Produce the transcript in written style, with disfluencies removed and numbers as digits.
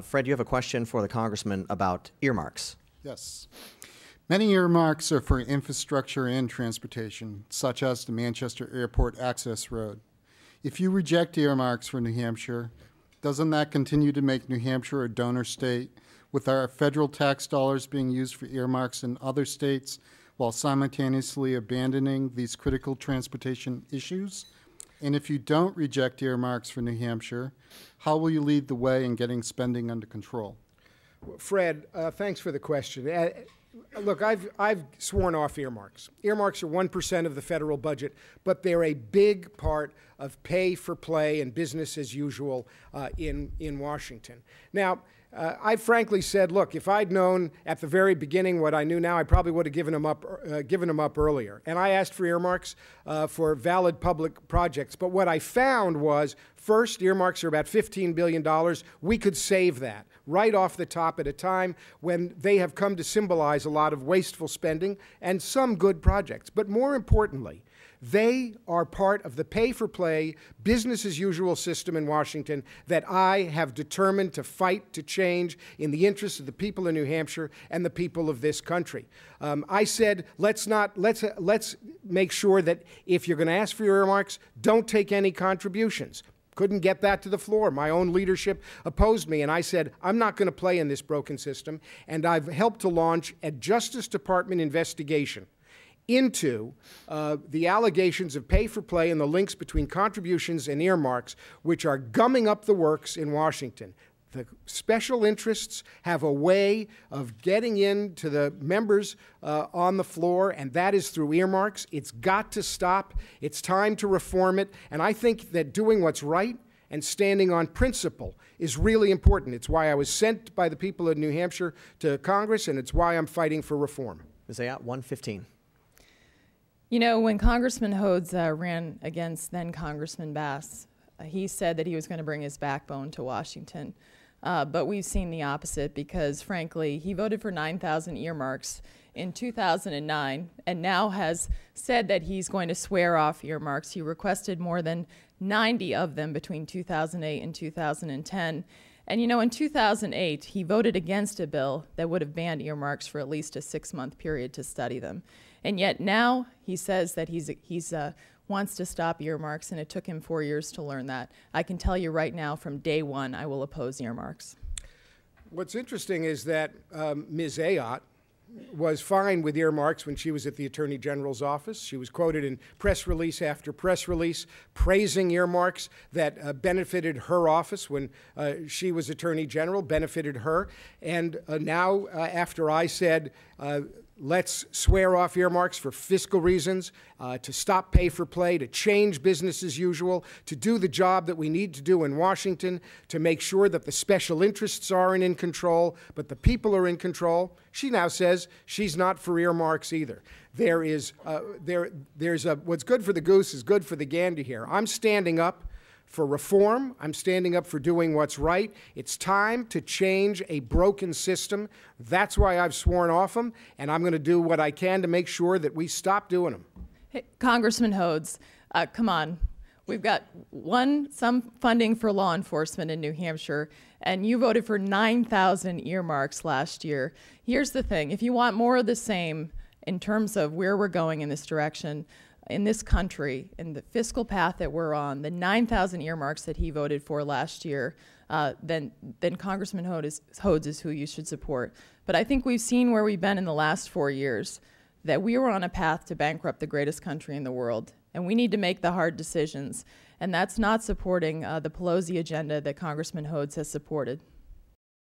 Fred, you have a question for the Congressman about earmarks. Yes. Many earmarks are for infrastructure and transportation, such as the Manchester Airport Access Road. If you reject earmarks for New Hampshire, doesn't that continue to make New Hampshire a donor state, with our federal tax dollars being used for earmarks in other states while simultaneously abandoning these critical transportation issues? And if you don't reject earmarks for New Hampshire, how will you lead the way in getting spending under control? Fred, thanks for the question. Look, I've sworn off earmarks. Earmarks are 1% of the federal budget, but they're a big part of pay for play and business as usual in Washington. Now, I frankly said, look, if I'd known at the very beginning what I knew now, I probably would have given them up earlier. And I asked for earmarks for valid public projects. But what I found was, first, earmarks are about $15 billion. We could save that right off the top at a time when they have come to symbolize a lot of wasteful spending and some good projects. But more importantly, they are part of the pay-for-play, business-as-usual system in Washington that I have determined to fight to change in the interest of the people of New Hampshire and the people of this country. I said, let's make sure that if you're going to ask for your earmarks, don't take any contributions. Couldn't get that to the floor. My own leadership opposed me, and I said, I'm not going to play in this broken system, and I've helped to launch a Justice Department investigation into the allegations of pay-for-play and the links between contributions and earmarks, which are gumming up the works in Washington. The special interests have a way of getting into the members on the floor, and that is through earmarks. It's got to stop. It's time to reform it. And I think that doing what's right and standing on principle is really important. It's why I was sent by the people of New Hampshire to Congress, and it's why I'm fighting for reform. Ms. Ayotte, 115. You know, when Congressman Hodes ran against then Congressman Bass, he said that he was going to bring his backbone to Washington. But we've seen the opposite because, frankly, he voted for 9,000 earmarks in 2009 and now has said that he's going to swear off earmarks. He requested more than 90 of them between 2008 and 2010. And, you know, in 2008, he voted against a bill that would have banned earmarks for at least a 6-month period to study them. And yet now he says that he wants to stop earmarks, and it took him 4 years to learn that. I can tell you right now, from day one, I will oppose earmarks. What's interesting is that Ms. Ayotte was fine with earmarks when she was at the Attorney General's office. She was quoted in press release after press release praising earmarks that benefited her office when she was Attorney General, benefited her. And now, after I said, let's swear off earmarks for fiscal reasons, to stop pay-for-play, to change business as usual, to do the job that we need to do in Washington, to make sure that the special interests aren't in control, but the people are in control. She now says she's not for earmarks either. There's what's good for the goose is good for the gander here. I'm standing up for reform. I'm standing up for doing what's right. It's time to change a broken system. That's why I've sworn off them, and I'm going to do what I can to make sure that we stop doing them. Hey, Congressman Hodes, come on. We've got some funding for law enforcement in New Hampshire, and you voted for 9,000 earmarks last year. Here's the thing. If you want more of the same in terms of where we're going in this direction, in this country, in the fiscal path that we're on, the 9,000 earmarks that he voted for last year, then Congressman Hodes is who you should support. But I think we've seen where we've been in the last 4 years, that we were on a path to bankrupt the greatest country in the world. And we need to make the hard decisions. And that's not supporting the Pelosi agenda that Congressman Hodes has supported.